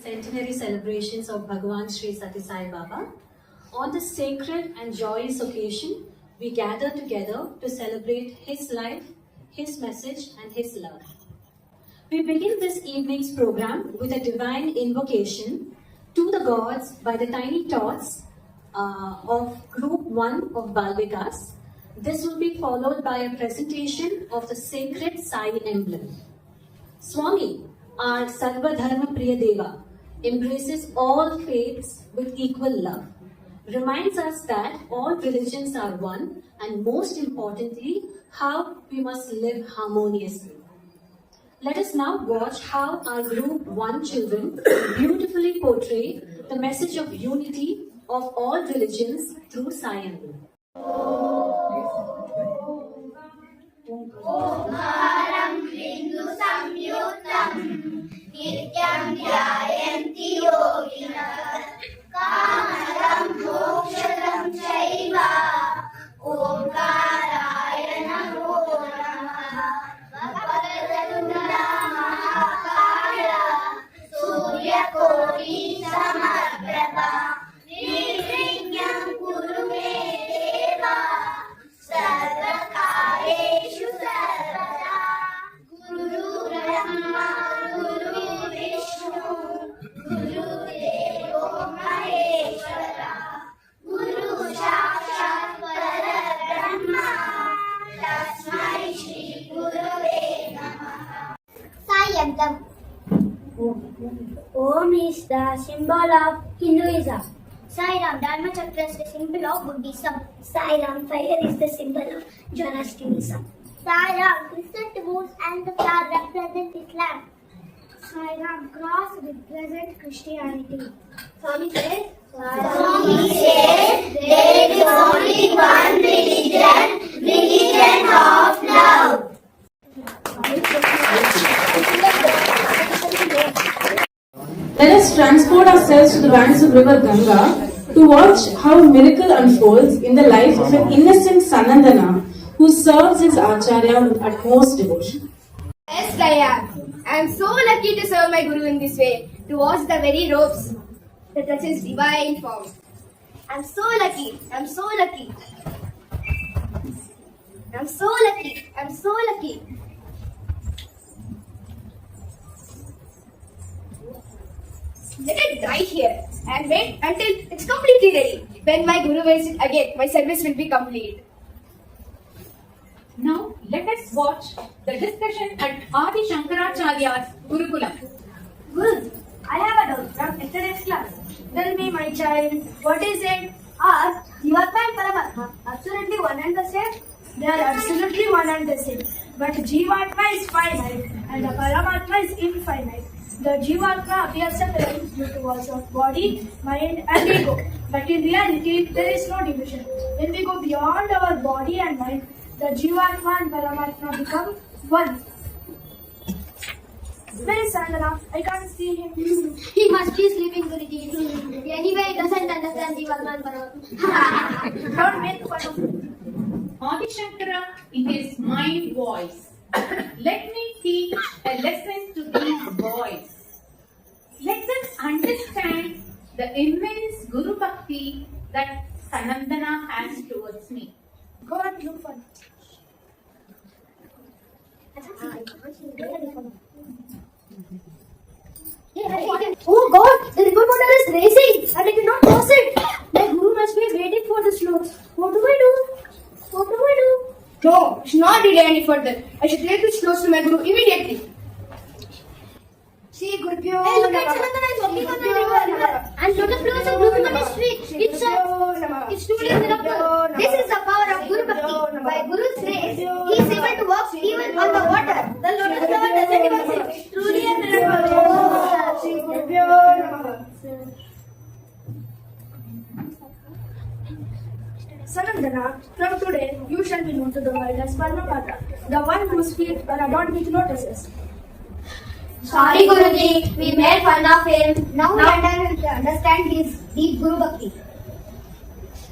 Centenary celebrations of Bhagavan Sri Sati Sai Baba. On this sacred and joyous occasion, we gather together to celebrate his life, his message, and his love. We begin this evening's program with a divine invocation to the gods by the tiny tots of Group 1 of Balvikas. This will be followed by a presentation of the sacred Sai emblem. Swami, our Sarva Dharma Priya Deva, embraces all faiths with equal love, reminds us that all religions are one, and most importantly, how we must live harmoniously. Let us now watch how our Group 1 children beautifully portray the message of unity of all religions through Sai emblem. ओंकारं बिंदु संयुक्तं नित्यं ध्यायन्ति योगिनः कामदं मोक्षदं चैव ओंकाराय नमो नमः वक्रतुण्डः महाकाय सूर्यकोटि समप्रभा निर्विघ्नं कुरु मे देव Anthem. Om is the symbol of Hinduism. Sai Ram, Dharma Chakra is the symbol of Buddhism. Sai Ram, fire is the symbol of Zoroastrianism. Sai Ram, crescent moon and the flower represent Islam. Sai Ram, cross represent Christianity. Swami says, there is only one religion, religion of love. Let us transport ourselves to the banks of river Ganga to watch how a miracle unfolds in the life of an innocent Sanandana who serves his Acharya with utmost devotion. Yes, I am. I am so lucky to serve my Guru in this way, to watch the very ropes that touch his divine form. I am so lucky. I am so lucky. I am so lucky. I am so lucky. Let it dry here and wait until it's completely ready. When my Guru wears it again, my service will be complete. Now let us watch the discussion at Adi Shankaracharya's Gurukulam. Guru, I have a doubt from yesterday's class. Tell me, my child, what is it? Are Jivatma and Paramatma absolutely one and the same? They are absolutely one and the same. But Jivatma is finite and the Paramatma is infinite. The Jivatma appears separate due to walls of body, mind and ego. But in reality, there is no division. When we go beyond our body and mind, the Jivatma and Paramatma become one. Where is Sandana? I can't see him. He must be sleeping, Guruji. Anyway, he doesn't understand Jivatma and Paramatma. Don't make fun of him. Adi Shankara in his mind voice. Let me teach a lesson to these boys. Let them understand the immense Guru Bhakti that Sanandana has towards me. Go and look for him. Oh God, the river water is racing and I cannot cross it. My Guru must be waiting for the slopes. What do I do? What do I do? No, I should not delay any further. I should take this close to my Guru immediately. See, Gurupyo. Hey, look at Sanandana is walking on the river. And lotus flowers are blooming on his street. It's truly a miracle. This is the power of Guru Bhakti. By Guru's grace, he is able to walk even on the water. The lotus flower doesn't even sink. It's truly a miracle. Sanandana, from today, you shall be known to the world as Paramapada, the one whose feet are adorned with lotuses. Sorry, Guruji. We made fun of him. Now we understand his deep Guru Bhakti.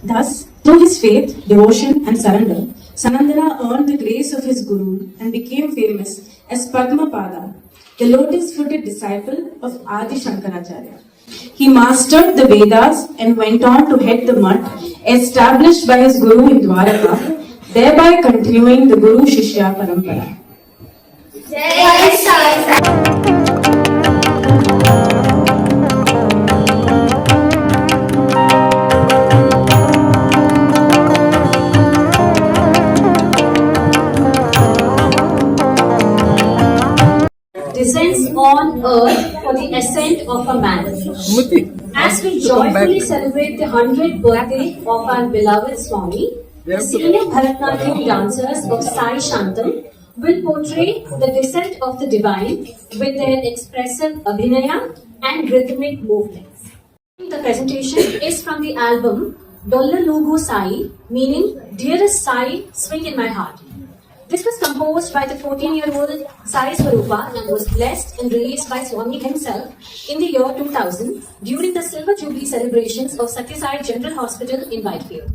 Thus, through his faith, devotion and surrender, Sanandana earned the grace of his Guru and became famous as Padmapada, the lotus-footed disciple of Adi Shankaracharya. He mastered the Vedas and went on to head the mutt established by his Guru in Dwaraka, thereby continuing the Guru-Shishya Parampara. Jai Sai. Descends on earth for the ascent of a man. As we joyfully celebrate the 100th birthday of our beloved Swami, the senior Bharatanatyam dancers of Sai Shantam will portray the descent of the divine with their expressive abhinaya and rhythmic movements. The presentation is from the album Dolla Lugu Sai, meaning Dearest Sai, Swing in My Heart. This was composed by the 14-year-old Sai Swarupa and was blessed and released by Swami himself in the year 2000 during the Silver Jubilee celebrations of Satya Sai General Hospital in Whitefield.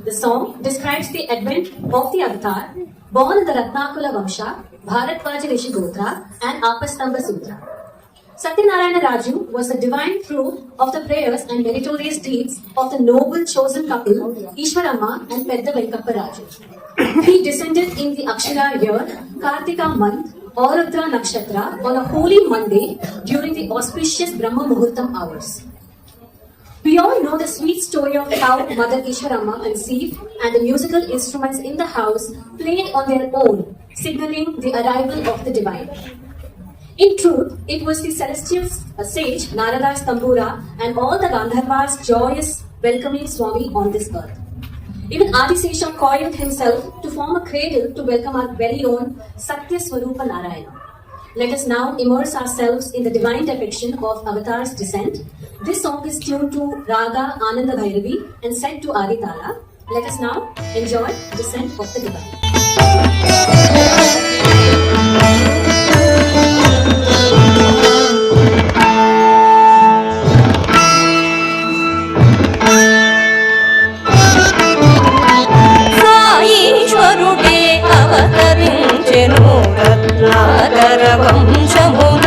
The song describes the advent of the avatar, born in the Ratnakula Vamsha, Bharadwaja Rishi Gotra and Apastamba Sutra. Satyanarayana Raju was the divine fruit of the prayers and meritorious deeds of the noble chosen couple Ishwaramma and Pedda Venkappa Raju. He descended in the Akshara year, Kartika month, Aurutra Nakshatra on a holy Monday during the auspicious Brahma Muhurtam hours. We all know the sweet story of how Mother Ishwaramma conceived and the musical instruments in the house played on their own, signaling the arrival of the divine. In truth, it was the celestial sage Narada's Tambura and all the Gandharvas' joyous welcoming Swami on this earth. Even Adisesha coiled himself to form a cradle to welcome our very own Satya Swarupa Narayana. Let us now immerse ourselves in the divine depiction of Avatar's descent. This song is tuned to Raga Ananda Bhairavi and set to Aditala. Let us now enjoy the descent of the divine. సాయీశ్వరుడే అవతరించెను Ratnakara వంశమున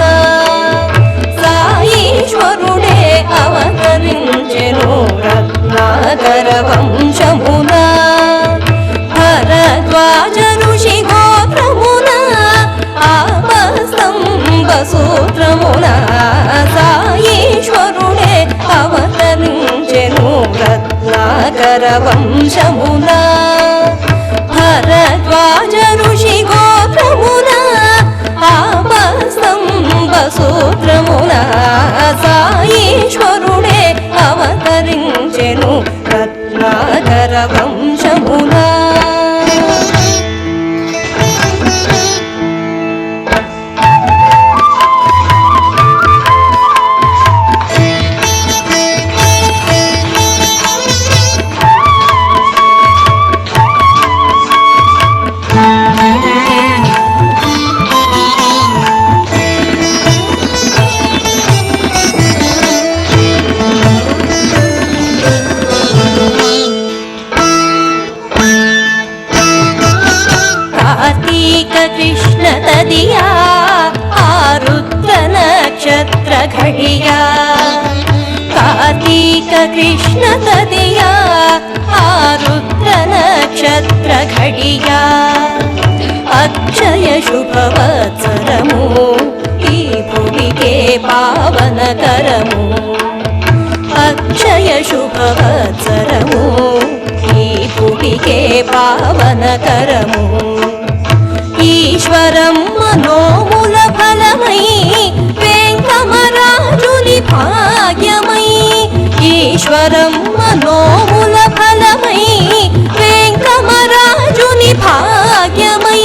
సాయీశ్వరుడే అవతరించెను Ratnakara వంశమున Bharadwaj ఋషి గోత్రమున ఆపస్తంభ సూత్రమున సాయీశ్వరుడే అవతరించెను రత్నాకర వంశమున భరద్వాజ ఋషి గోత్రమున ఆపస్తంభ సూత్రమున సాయీశ్వరుడే అవతరించెను రత్నాకర వంశమున కృష్ణ తదియా ఆరుద్ర నక్షత్ర ఘడియా కార్తీక కృష్ణ తదియా ఆరుద్ర నక్షత్ర ఘడియా అక్షయ శుభవత్సరము ఈ భువికే పావనకరము అక్షయ శుభవత్సరము ఈ భువికే పావనకరము ఈశ్వరం మనోముల ఫలమై వెంకమరాజుని భాగ్యమై ఈశ్వరం మనోముల ఫలమై వెంకమరాజుని భాగ్యమై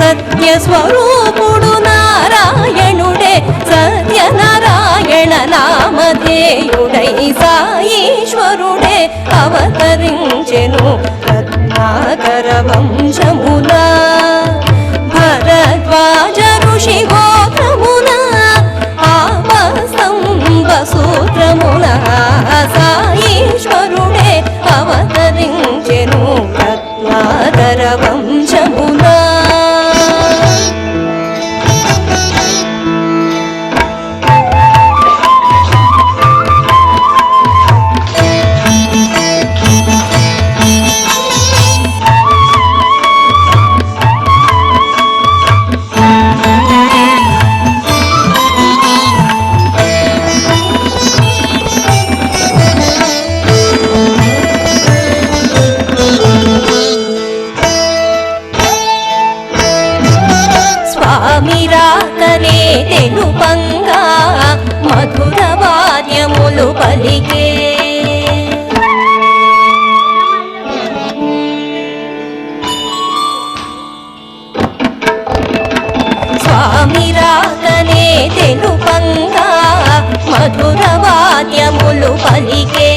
సత్య స్వరూపుడు నారాయణుడే సత్యనారాయణ నామధేయుడై సాయీశ్వరుడే అవతరించెను రత్నాకర వంశమున భరద్వాజ ఋషి గోత్రమున ఆపస్తంభ సూత్రమున సాయీశ్వరుడే అవతరించెను రత్నాకర వంశమున స్వామిరాకనే తెలుపంగా మధుర వాద్యములు పలికే స్వామిరాకనే తెలుపంగా మధుర వాద్యములు పలికే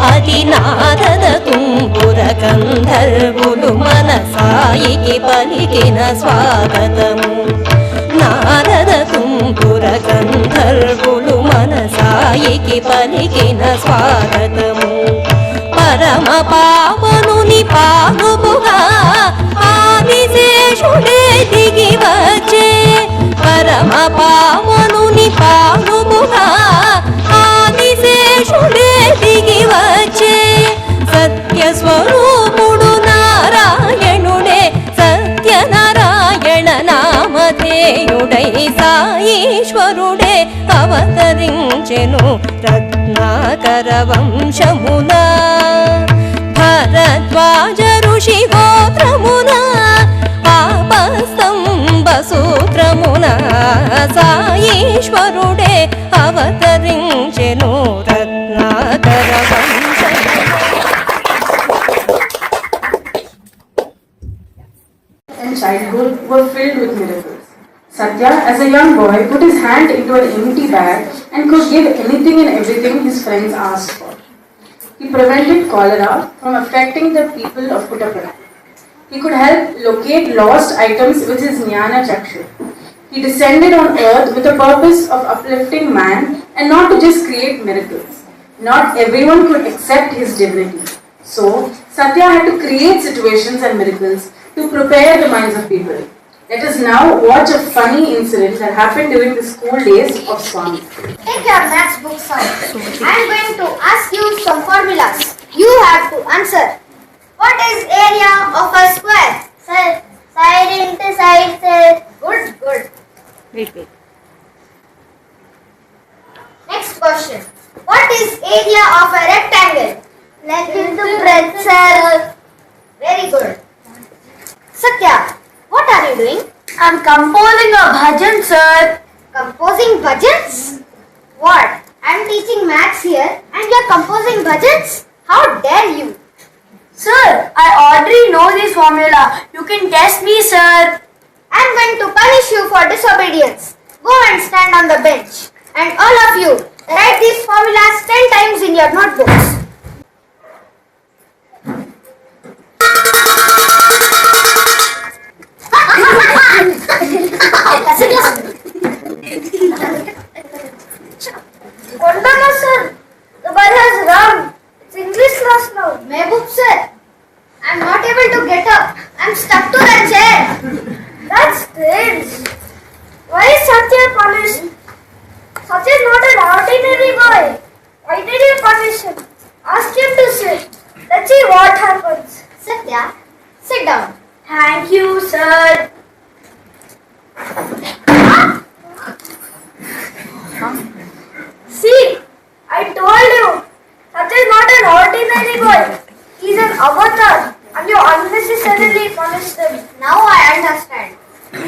అది నారద తుంపుర గంధర్వులు మన సాయికి పలికిన స్వాగతము నారద తుంపుర గంధర్వులు మన సాయికి పలికిన స్వాగతము పరమ పావనుని పానుపుగా ఆదిశేషుడే దిగి వచ్చే పరమ పావనుని పానుపుగా ఆదిశేషుడే దిగి వచ్చే సత్య స్వరూపుడు నారాయణుడే సత్యనారాయణ నామధేయుడై సాయీశ్వరుడే అవతరించెను రత్నాకర వంశమున భరద్వాజ ఋషి గోత్రమున Apastamba సూత్రమున and childhood were filled with miracles. Satya, as a young boy, put his hand into an empty bag and could give anything and everything his friends asked for. He prevented cholera from affecting the people of Puttaparthi. He could help locate lost items with his Jnana Chakshu. He descended on earth with the purpose of uplifting man and not to just create miracles. Not everyone could accept his divinity. So, Satya had to create situations and miracles to prepare the minds of people. Let us now watch a funny incident that happened during the school days of Swami. Take your maths books out. I am going to ask you some formulas. You have to answer. What is area of a square? Sir, side into side, sir. Good, good. Wait. Next question. What is area of a rectangle? Length into breadth, sir. Very good. Satya, what are you doing? I'm composing a bhajan, sir. Composing bhajans? What? I'm teaching maths here and you're composing bhajans? How dare you? Sir, I already know this formula. You can test me, sir. I'm going to punish you for disobedience. Go and stand on the bench. And all of you, write these formulas 10 times in your notebooks. Kondana, sir. The boy has run. It's English class now. Mehboob sir, I'm not able to get up. I'm stuck to the chair. That's strange. Why is Satya punished? Satya is not an ordinary boy. Why did you punish him? Ask him to sit. Let's see what happens. Satya, sit down. Thank you, sir. See, I told you. Satya is not an ordinary boy. He's an avatar. And you unnecessarily punished him. Now I understand.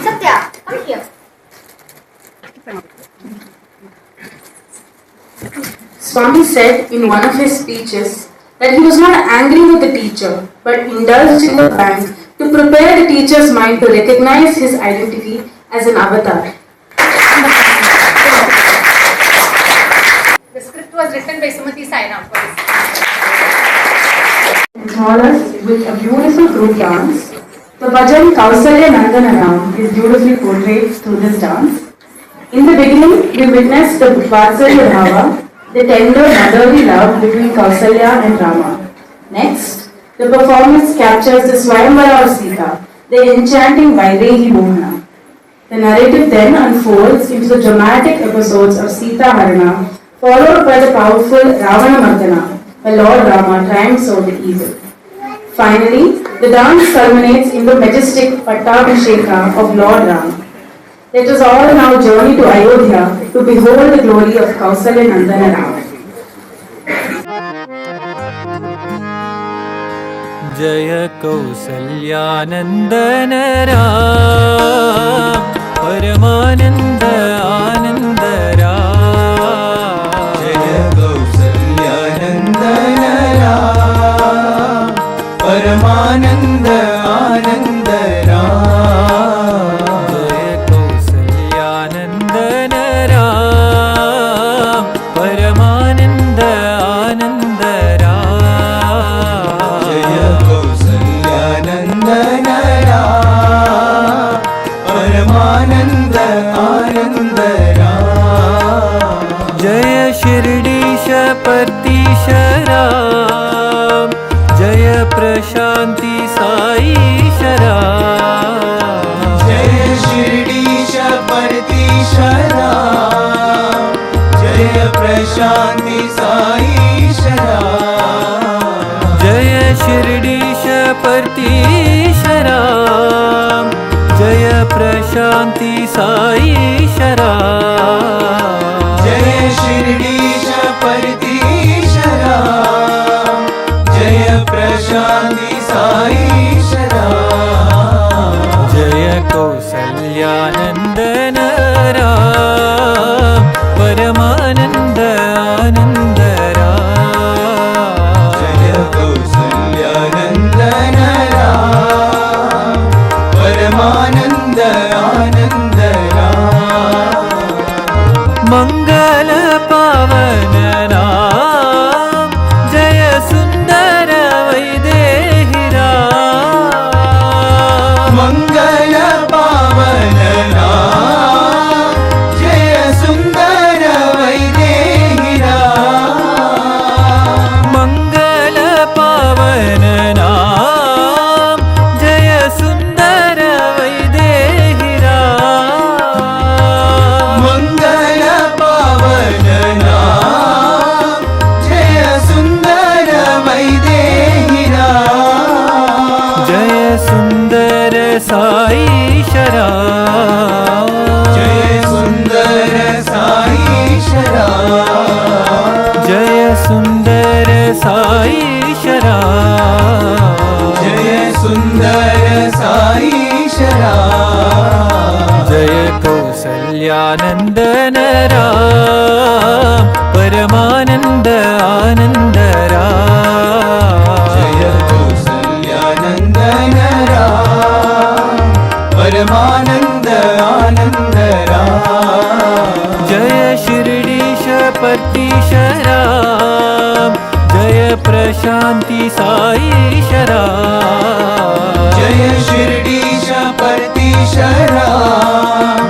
Satya, come here. Swami said in one of his speeches that he was not angry with the teacher but indulged in the prank to prepare the teacher's mind to recognize his identity as an avatar. The script was written by Sumati Sairam. Enthrall us with a beautiful group dance. The bhajan Kausalya Nandana is beautifully portrayed through this dance. In the beginning, we witnessed the Vatsalya Bhava, the tender motherly love between Kausalya and Rama. Next, the performance captures the Swayamvara of Sita, the enchanting Vaidehi Mohana. The narrative then unfolds into the dramatic episodes of Sita Harana, followed by the powerful Ravana Mardana, where Lord Rama triumphs over evil. Finally, the dance culminates in the majestic Pattabhisheka of Lord Rama. Let us all now journey to Ayodhya to behold the glory of Kausalya Nandana Rama. जय कौसल्यानन्दन राम परमानन्द आनन्द राम जय कौसल्यानन्दन राम परमानन्द आनन्द राम जय कौसल्यानन्दन राम परमानन्द आनन्द राम जय कौसल्यानन्दन राम परमानन्द आनन्द राम जय शिरडीश पतीश राम जय प्रशान्ति साईश राम जय शिरडीश पतीश राम जय प्रशान्ति साईश राम जय शिरडीश पतीश राम जय प्रशान्ति साईश राम जय शिरडीश पतीश राम जय प्रशान्ति साईश राम जय कौसल्यानन्दन राम परमानन्द आनन्द राम जय कौसल्यानन्दन राम मंगल पावन नाम जय सुंदर वैदेही राम मंगल पावन नाम जय सुंदर वैदेही राम मंगल पावन नाम जय सुंदर वैदेही राम जय सुंदर साई शराब जय सुंदर साई शराब जय सुंदर साई शराब जय सुंदर साई शराब जय कौसल्यानंदन राम परमानंद आनंद राम जय कौसल्यानंदन राम परमानंद आनंद राम जय शिरडीश पतीश राम जय प्रशांति साई शराब जय शिरडीश पतीश राम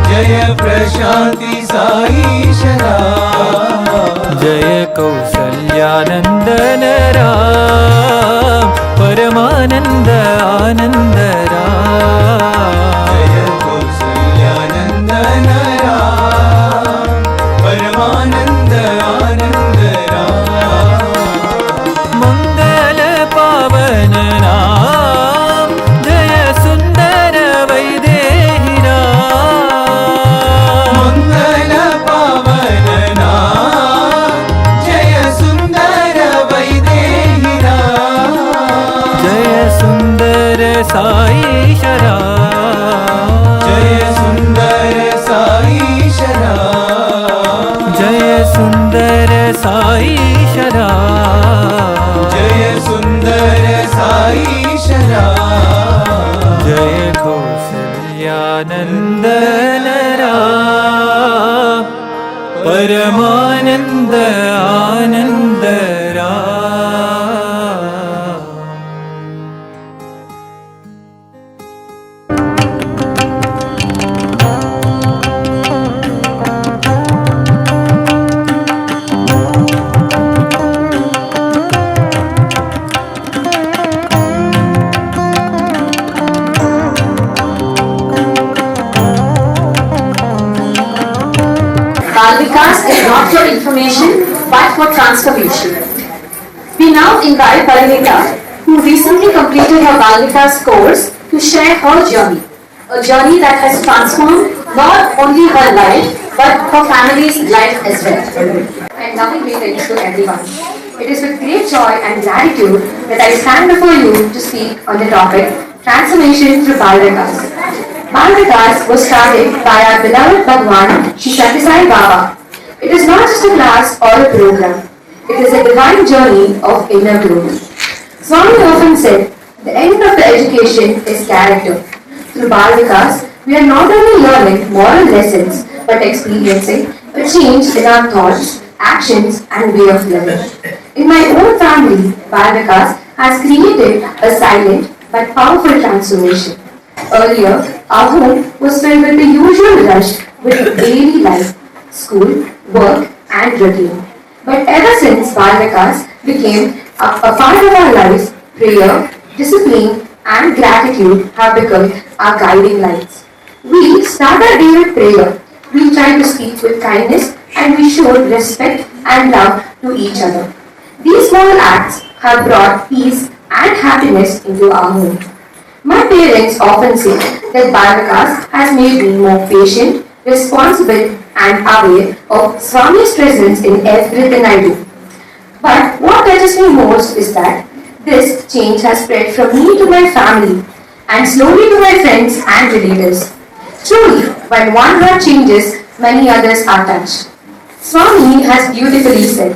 जय प्रशांति साई शराब जय कौसल्यानंदन राम परमानंद आनंद राम जय कौसल्यानंदन राम परमानंद आनंद राम मंगल पावन नाम जय सुंदर वैदेही राम मंगल पावन नाम जय सुंदर वैदेही राम जय सुंदर साई शराब जय सुंदर साई शराब जय सुंदर साई शराब जय सुंदर साई शराब जय कौसल्यानंदन राम परमानंद आनंद Ram Bal Vikas is not for information but for transformation. We now invite Paramita, who recently completed her Bal Vikas course, to share her journey. A journey that has transformed not only her life but her family's life as well. And loving greetings to everyone. It is with great joy and gratitude that I stand before you to speak on the topic Transformation through Bal Vikas. Bal Vikas was started by our beloved Bhagwan Shri Sathya Sai Baba. It is not just a class or a program. It is a divine journey of inner growth. Swami often said, the end of the education is character. Through Bal Vikas, we are not only learning moral lessons but experiencing a change in our thoughts, actions and way of living. In my own family, Bal Vikas has created a silent but powerful transformation. Earlier, our home was filled with the usual rush with daily life, school, work and routine. But ever since Bal Vikas became a part of our lives, prayer, discipline and gratitude have become our guiding lights. We start our day with prayer. We try to speak with kindness and we show respect and love to each other. These small acts have brought peace and happiness into our home. My parents often say that Bal Vikas has made me more patient, responsible and aware of Swami's presence in everything I do. But what touches me most is that this change has spread from me to my family and slowly to my friends and relatives. Truly, when one heart changes, many others are touched. Swami has beautifully said,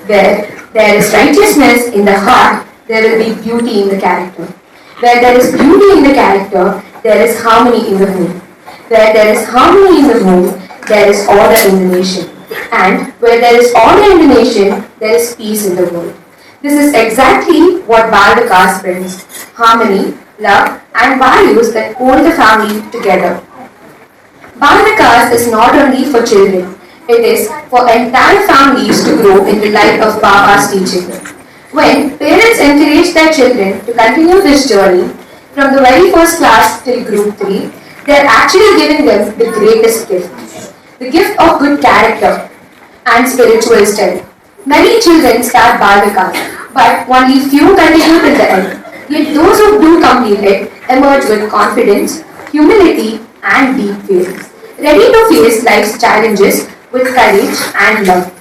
where there is righteousness in the heart, there will be beauty in the character. Where there is beauty in the character, there is harmony in the home. Where there is harmony in the home, there is order in the nation. And where there is order in the nation, there is peace in the world. This is exactly what Bal Vikas brings. Harmony, love, and values that hold the family together. Bal Vikas is not only for children, it is for entire families to grow in the light of Baba's teaching. When parents encourage their children to continue this journey from the very first class till group 3, they are actually giving them the greatest gift, the gift of good character and spiritual strength. Many children start Bal Vikas, but only few continue till the end. Yet those who do complete it emerge with confidence, humility, and deep faith, ready to face life's challenges with courage and love.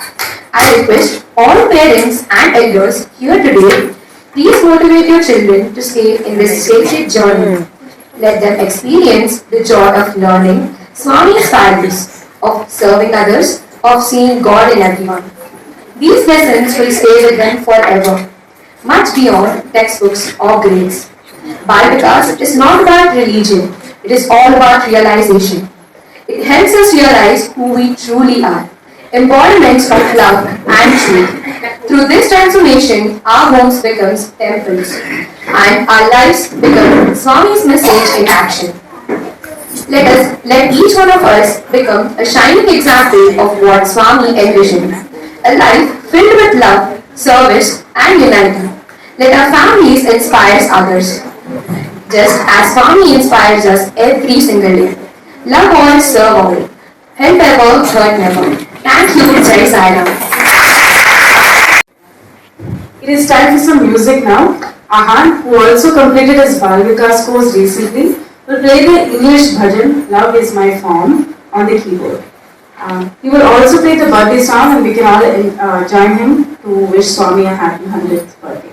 I request all parents and elders here today, please motivate your children to stay in this sacred journey. Let them experience the joy of learning Swami's values, of serving others, of seeing God in everyone. These lessons will stay with them forever, much beyond textbooks or grades. Bal Vikas is not about religion, it is all about realization. It helps us realize who we truly are, embodiments of love and truth. Through this transformation, our homes become temples and our lives become Swami's message in action. Let each one of us become a shining example of what Swami envisioned, a life filled with love, service and unity. Let our families inspire others, just as Swami inspires us every single day. Love all, serve all. Help ever, hurt never. Thank you, Jai Sai Ram. It is time for some music now. Ahan, who also completed his Bal Vikas course recently, will play the English bhajan, Love is My Form, on the keyboard. He will also play the birthday song and we can all join him to wish Swami a happy 100th birthday.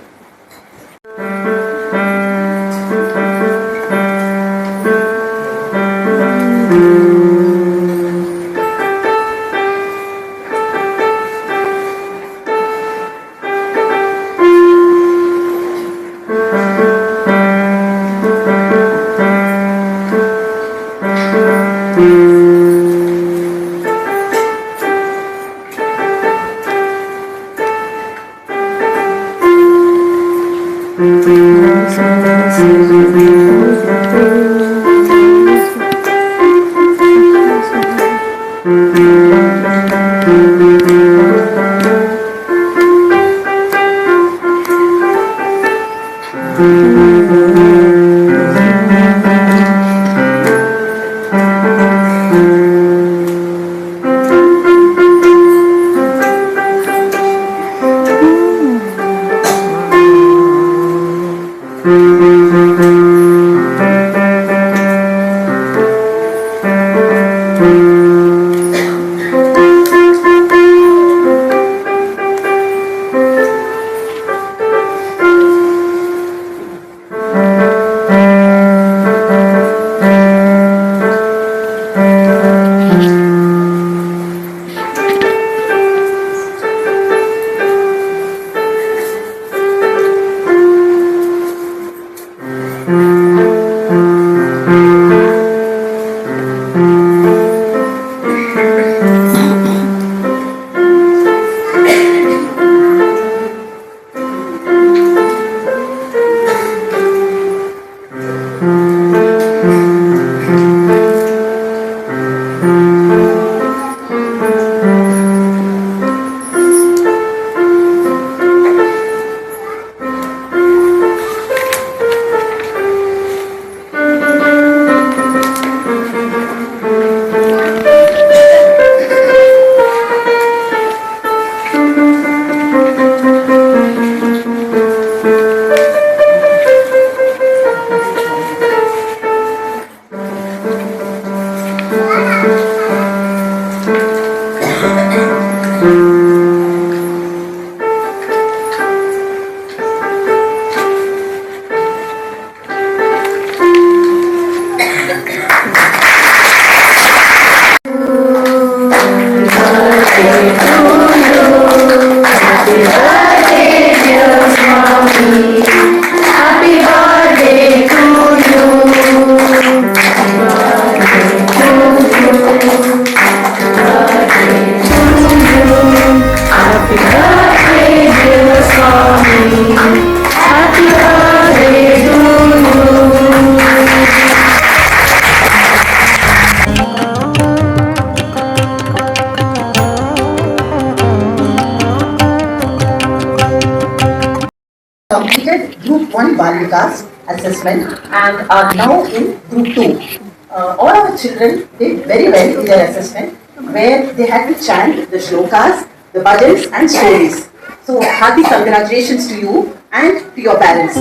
completed Group 1 Bal Vikas assessment and are now in Group 2. All our children did very well in their assessment, where they had to chant the shlokas, the bhajans and stories. So happy congratulations to you and to your parents.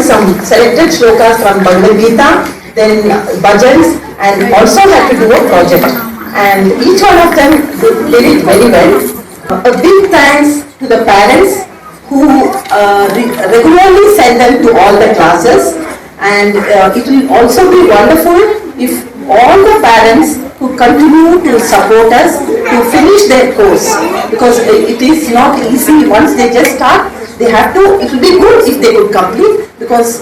Some selected shlokas from Bhagavad Gita, then bhajans, and also had to do a project. And each one of them did it very well. A big thanks to the parents who regularly send them to all the classes. And it will also be wonderful if all the parents who continue to support us to finish their course, because it is not easy once they just start. They have to, it will be good if they could complete, because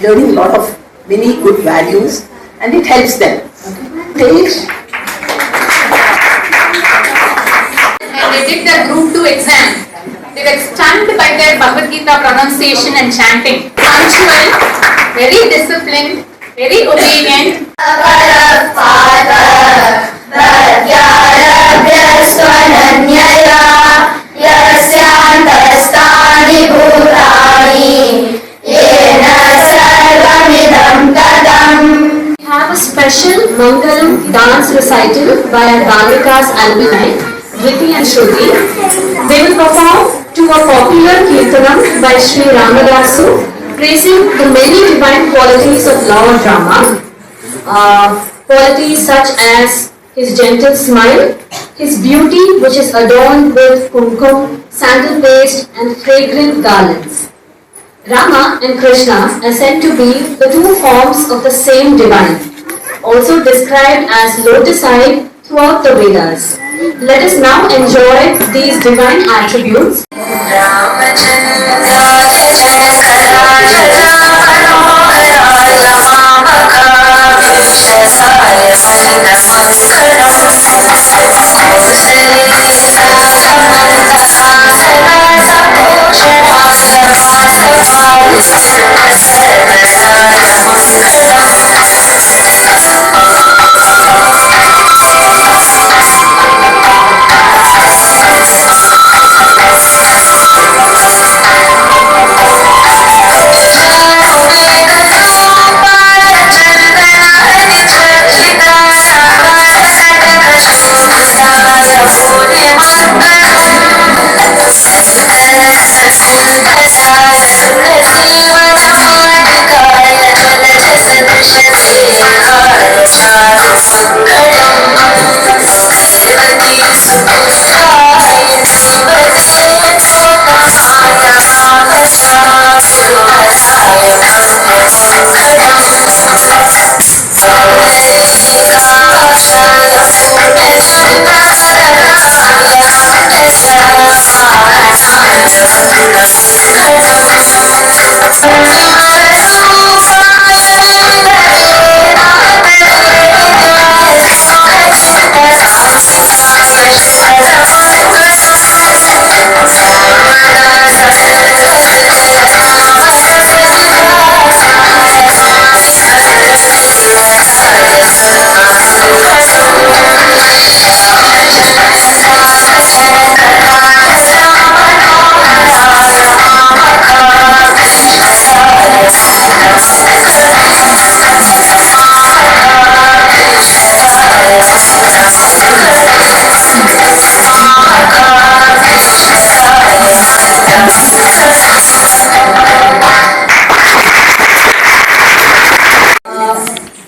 learning a lot of many good values and it helps them. Stage. And they did their Group 2 exam. They were stunned by their Bhagavad Gita pronunciation and chanting. Punctual, very disciplined, very obedient. We have a special Mangalam dance recital by our Balikas alumni, Vriti and Shruti. They will perform to a popular Kirtanam by Sri Ramadasu, praising the many divine qualities of Lord Rama. Qualities such as his gentle smile, his beauty which is adorned with kumkum, sandal paste and fragrant garlands. Rama and Krishna are said to be the two forms of the same divine, also described as lotus-eyed throughout the Vedas. Let us now enjoy these divine attributes.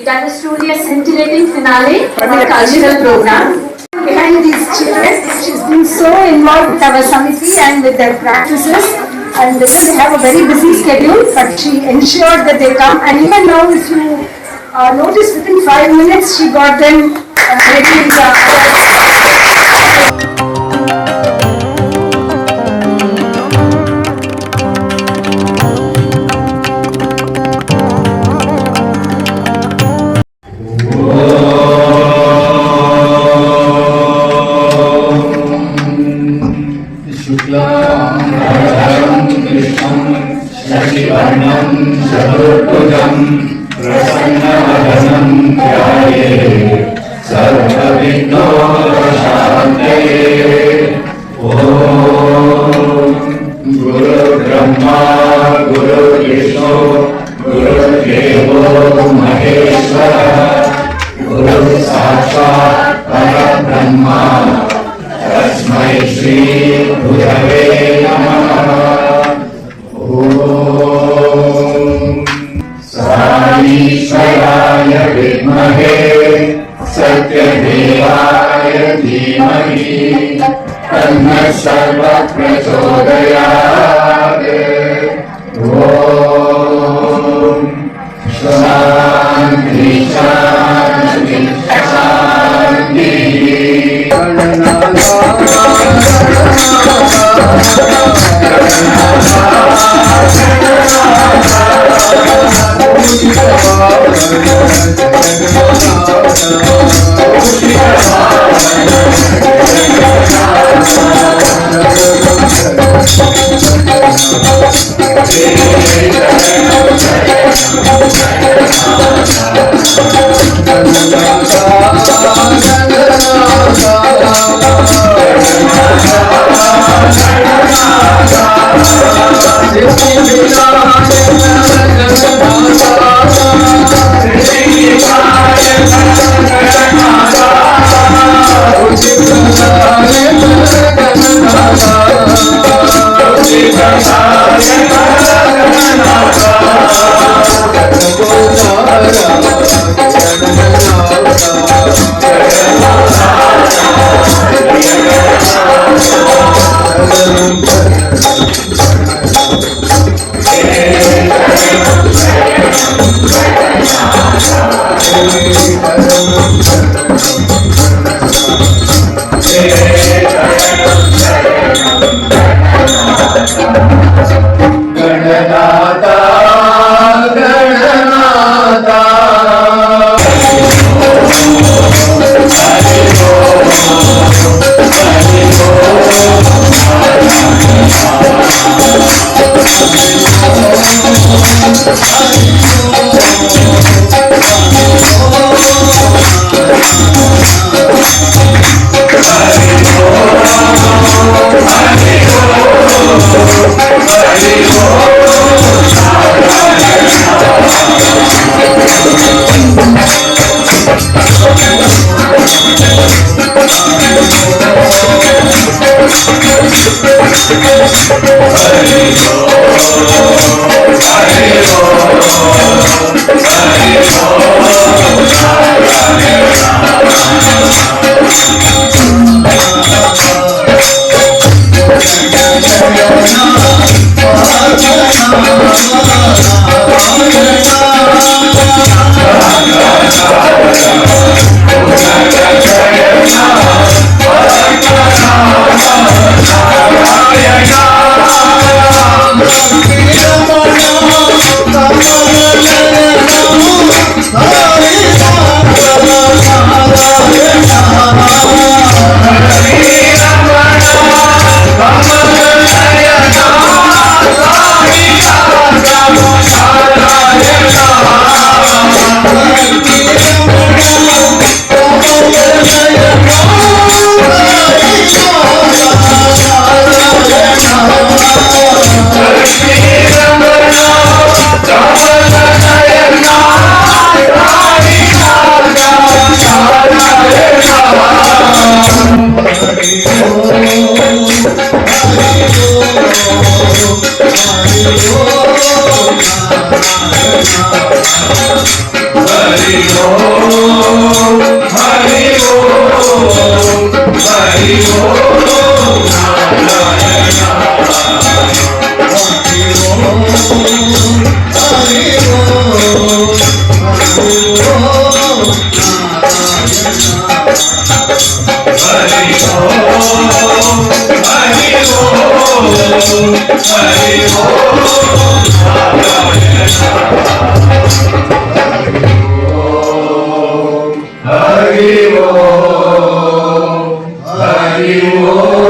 That was truly a scintillating finale of our cultural program. Behind these children, she's been so involved with our Samiti and with their practices, and they have a very busy schedule, but she ensured that they come. And even now, if you notice, within 5 minutes she got them ready. Shuklam Bharadram Krishnam Shashivarnam Brahma गुरु विष्णु गुरुदेवो महेश्वरः गुरु साक्षात् परब्रह्म तस्मै श्री गुरवे नमः। ओम साईश्वराय विद्महे सत्यदेवाय धीमहि तन्नः सर्वः प्रचोदयात्। ओम शान्ति शान्ति Hari Om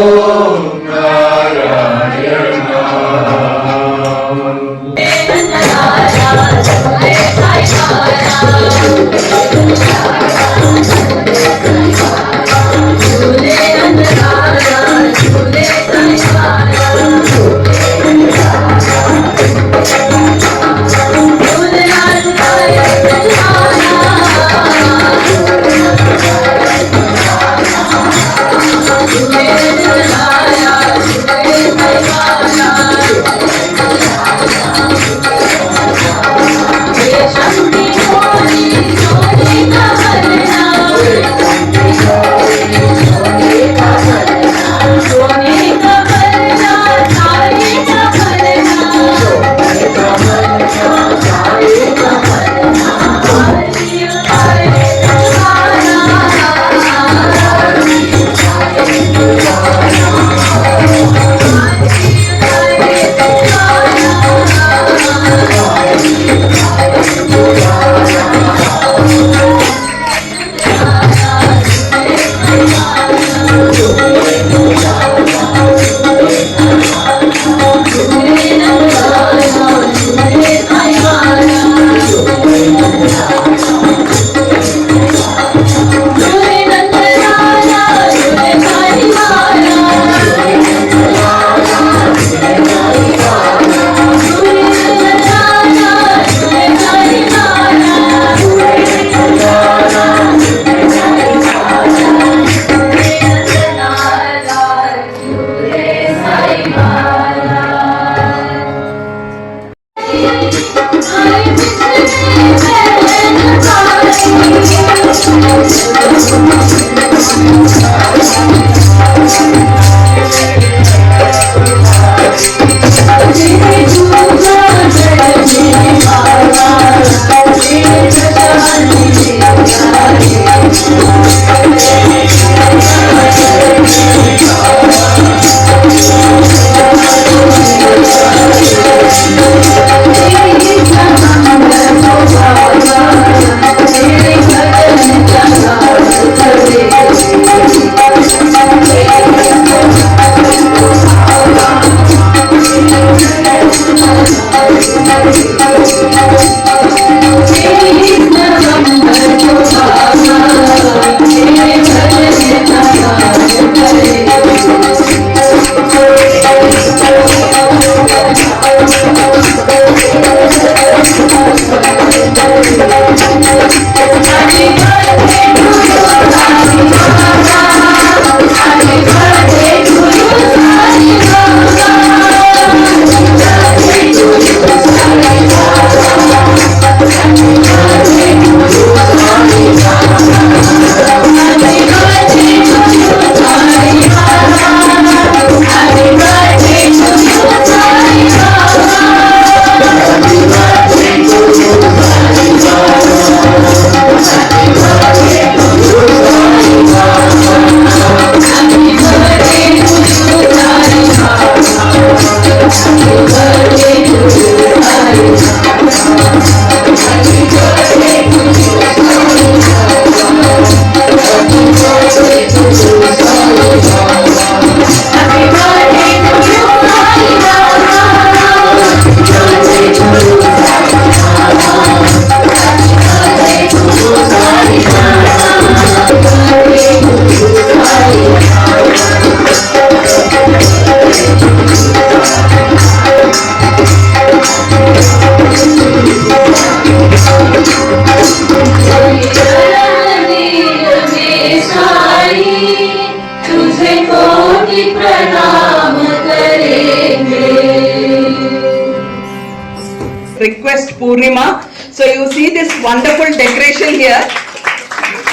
request Purnima. So you see this wonderful decoration here.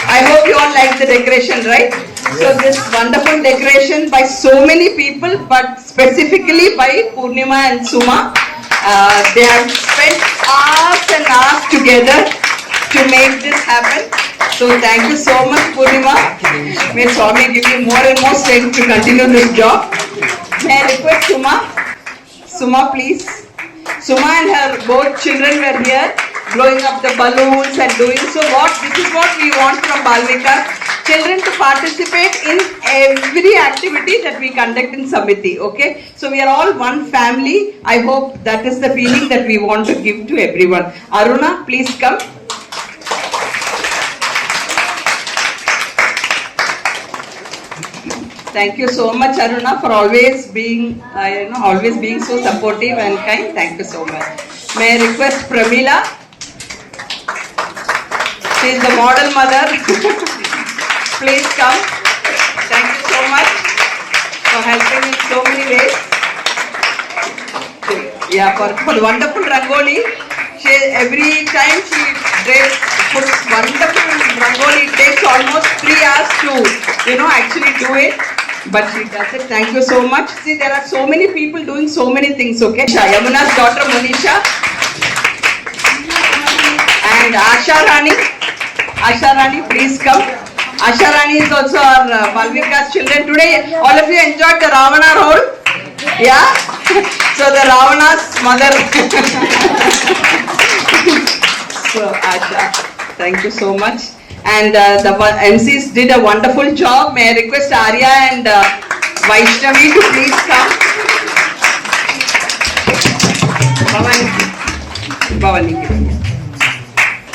I hope you all like the decoration, right? So this wonderful decoration by so many people, but specifically by Purnima and Suma. They have spent hours and hours together to make this happen. So thank you so much, Purnima. May Swami give you more and more strength to continue this job. May I request Suma? Suma, please. Suma and her both children were here, blowing up the balloons and doing so. This is what we want from Balvika. Children to participate in every activity that we conduct in Samiti, okay? So we are all one family. I hope that is the feeling that we want to give to everyone. Aruna, please come. Thank you so much, Aruna, for always being, always being so supportive and kind. Thank you so much. May I request Pramila? She is the model mother. Please come. Thank you so much for helping in so many ways. Yeah, for the wonderful Rangoli. Every time she puts wonderful Rangoli. It takes almost 3 hours to, actually do it. But she does it. Thank you so much. See, there are so many people doing so many things, okay? Yamuna's daughter Monisha. And Asha Rani. Asha Rani, please come. Asha Rani is also our Balvika's children. Today, all of you enjoyed the Ravana role? Yeah? So the Ravana's mother. So Asha, thank you so much. And the MCs did a wonderful job. May I request Arya and Vaishnavi to please come. Bhavani.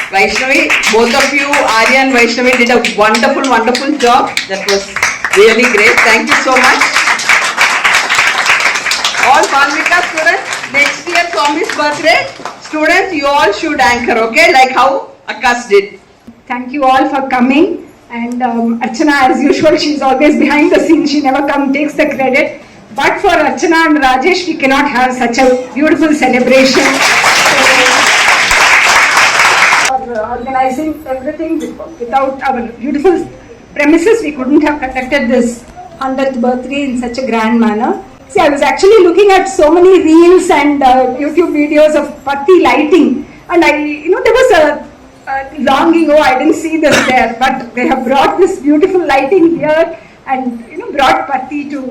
Vaishnavi, both of you, Arya and Vaishnavi, did a wonderful, wonderful job. That was really great. Thank you so much. All Balvika students, next year Swami's birthday, students, you all should anchor, okay? Like how Akash did. Thank you all for coming, and Archana, as usual, she's always behind the scenes. She never takes the credit. But for Archana and Rajesh, we cannot have such a beautiful celebration. For organizing everything, without our beautiful premises, we couldn't have conducted this 100th birthday in such a grand manner. See, I was actually looking at so many reels and YouTube videos of Patti lighting, and there was a longing, I didn't see this there, but they have brought this beautiful lighting here and brought Patti to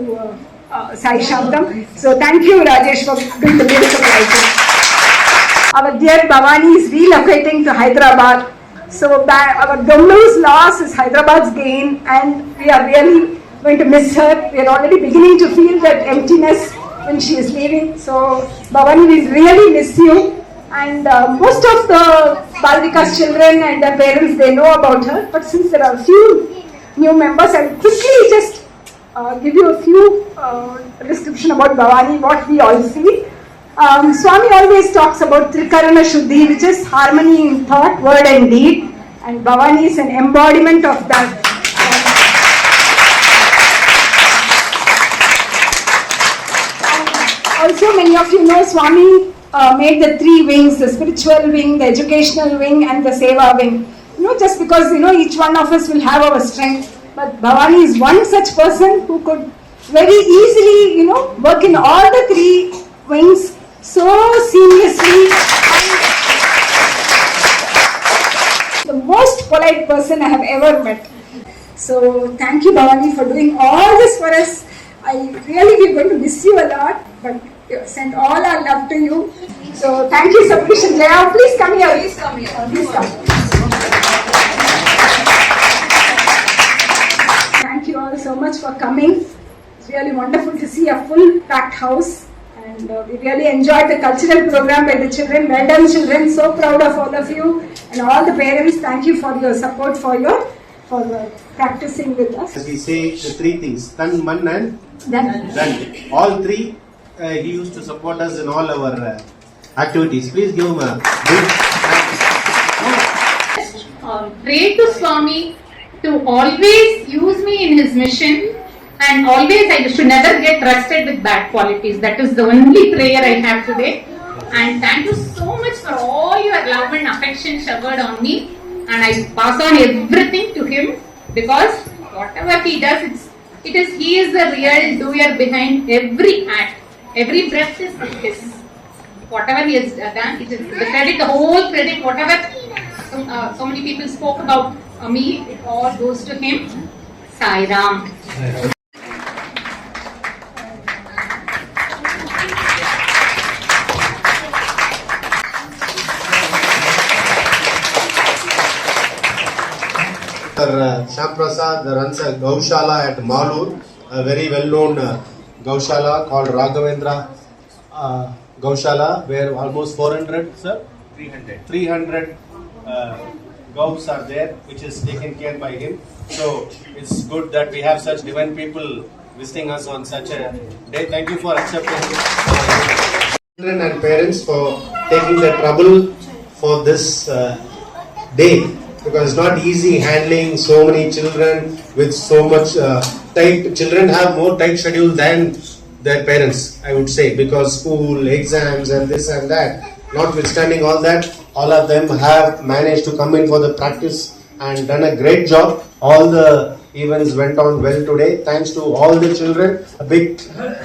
Sai Shabdam. So thank you, Rajesh, for doing the beautiful lighting. Our dear Bhavani is relocating to Hyderabad. So our Domlu's loss is Hyderabad's gain, and we are really going to miss her. We are already beginning to feel that emptiness when she is leaving. So Bhavani, we really miss you. And most of the Balvika's children and their parents, they know about her. But since there are a few new members, I'll quickly just give you a few description about Bhavani, what we all see. Swami always talks about Trikarana Shuddhi, which is harmony in thought, word and deed. And Bhavani is an embodiment of that. Also, many of you know Swami made the 3 wings, the spiritual wing, the educational wing and the seva wing. Just because, each one of us will have our strength. But Bhavani is one such person who could very easily, work in all the 3 wings so seamlessly. And the most polite person I have ever met. So thank you, Bhavani, for doing all this for us. I really, we're going to miss you a lot, but send all our love to you. So thank you, Sabrish and Jaya. Please come here. Please come here. Please come. Thank you all so much for coming. It's really wonderful to see a full packed house, and we really enjoyed the cultural program by the children. Well done, children. So proud of all of you and all the parents. Thank you for your support, for practicing with us. As we say the 3 things, Tan, Man and Dhan. All 3 he used to support us in all our activities. Please give him a big Pray to Swami to always use me in his mission, and always I should never get trusted with bad qualities. That is the only prayer I have today. And thank you so much for all your love and affection showered on me. And I pass on everything to him, because whatever he does, he is the real doer behind every act. Every breath is his. Whatever he has done, it is the credit, the whole credit, whatever so many people spoke about me, it all goes to him. Sai Ram. Shyam Prasad runs a Gaushala at Malur, a very well-known Gaushala called Raghavendra Gaushala, where almost 300 goats are there, which is taken care by him. So it's good that we have such divine people visiting us on such a day. Thank you for accepting children and parents for taking the trouble for this day, because it's not easy handling so many children with so much tight. Children have more tight schedule than their parents, I would say, because school, exams and this and that. Notwithstanding all that, all of them have managed to come in for the practice and done a great job. All the events went on well today. Thanks to all the children. A big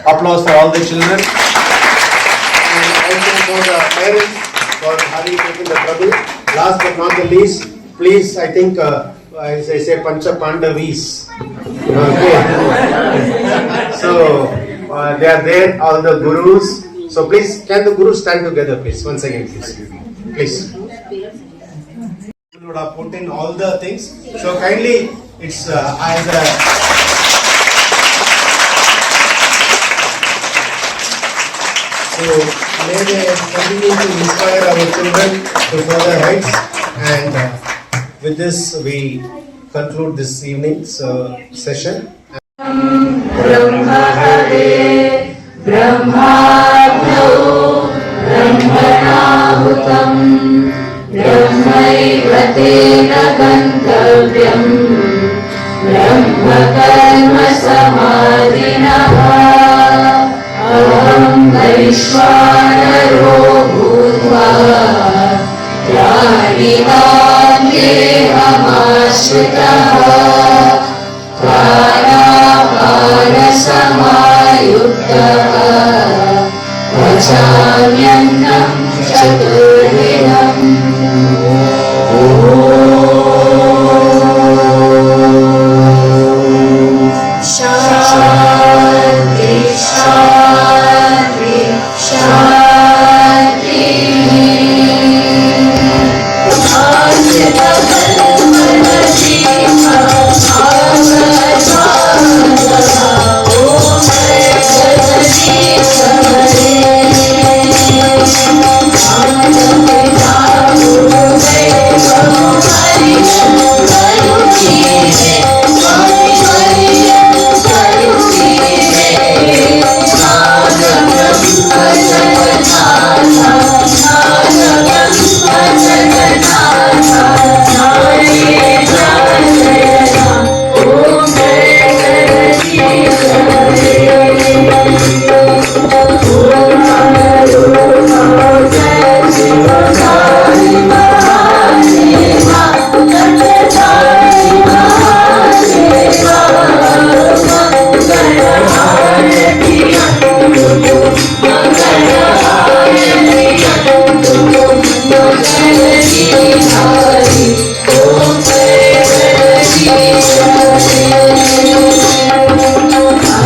applause for all the children. And also for the parents for having taken the trouble. Last but not the least, please, I think, I say Pancha Pandavis. Okay. So, they are there, all the gurus. So please, can the gurus stand together, please? Once again, please. Please. You would have put in all the things. So kindly, it's as a... So may they continue to inspire our children to further heights. And with this, we conclude this evening's session. ब्रह्माग्नौ ब्रह्मणाहुतं ब्रह्मैव तेन गन्तव्यम् ब्रह्मकर्म समाधिनः अहं वैश्वानरो भूत्वा प्राणिनां देहमाश्रितः प्राणापानसमायुक्तः पचाम्यन्नं चतुर्विधम् शान्ति शान्ति शान्ति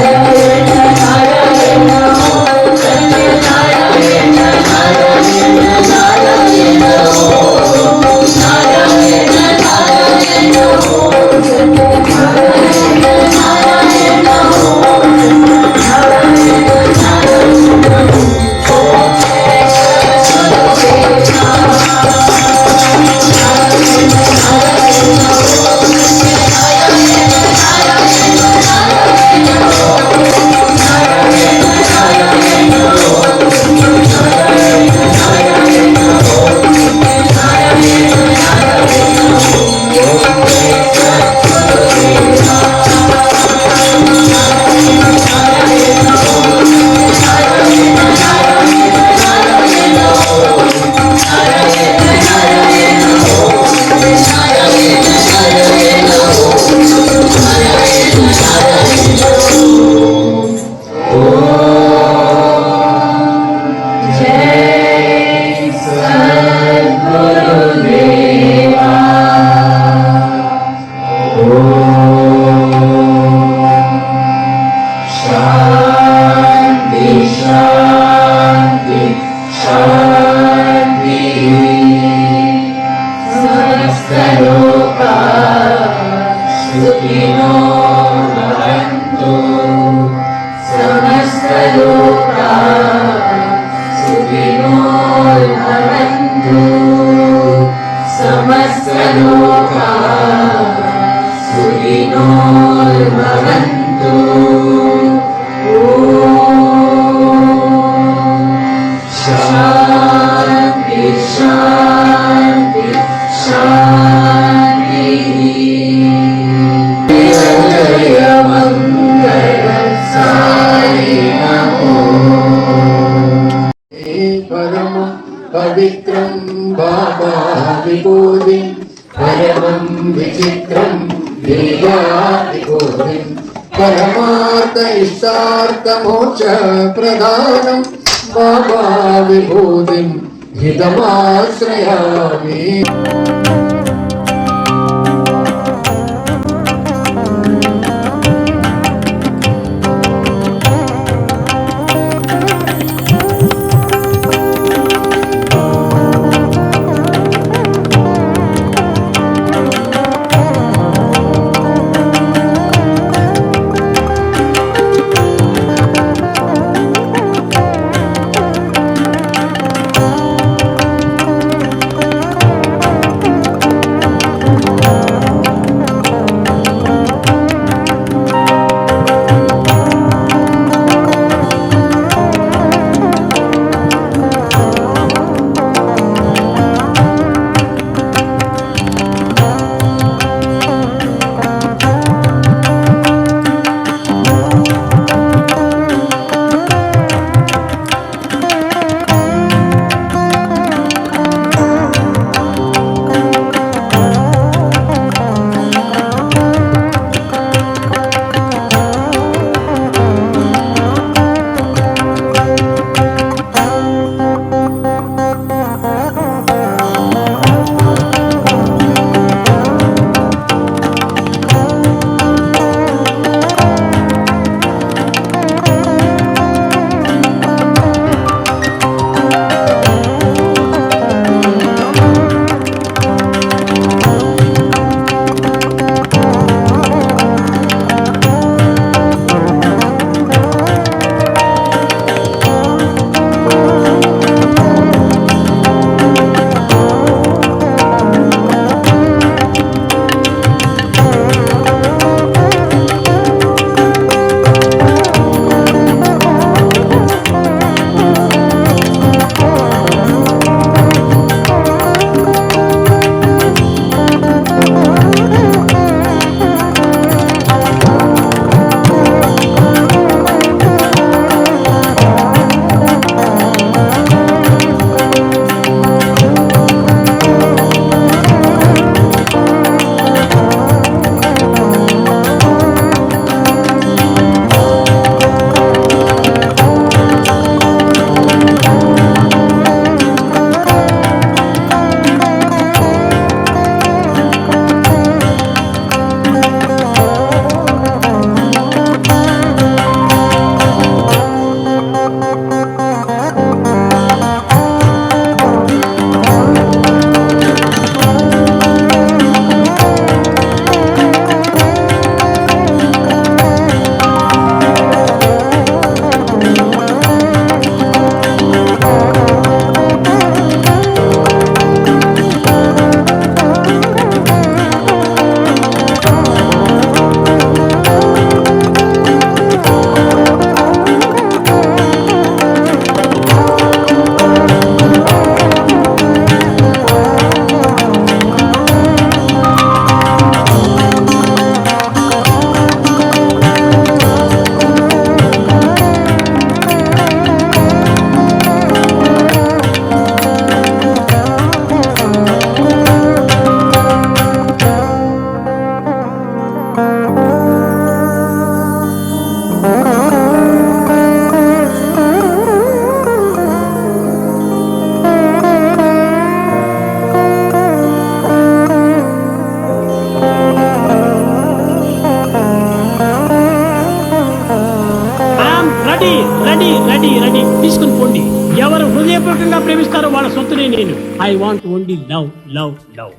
Hare सुखिनो भवन्तु समस्तलोकाः सुखिनो भवन्तु समस्तलोकाः सुखिनो भवन्तु शान्ति शान्ति शान्तिः मंगल साई नमो परम पवित्रं बाबा विभूतिं परमं विचित्रं लीला विभूतिं परमार्थ इष्टार्थ मोक्ष प्रदानं बाबा विभूतिं हितमाश्रयामि తీసుకుని పోండి. ఎవరు హృదయపూర్వకంగా ప్రేమిస్తారో వాళ్ళ సొంతనే నేను. I want only love love love.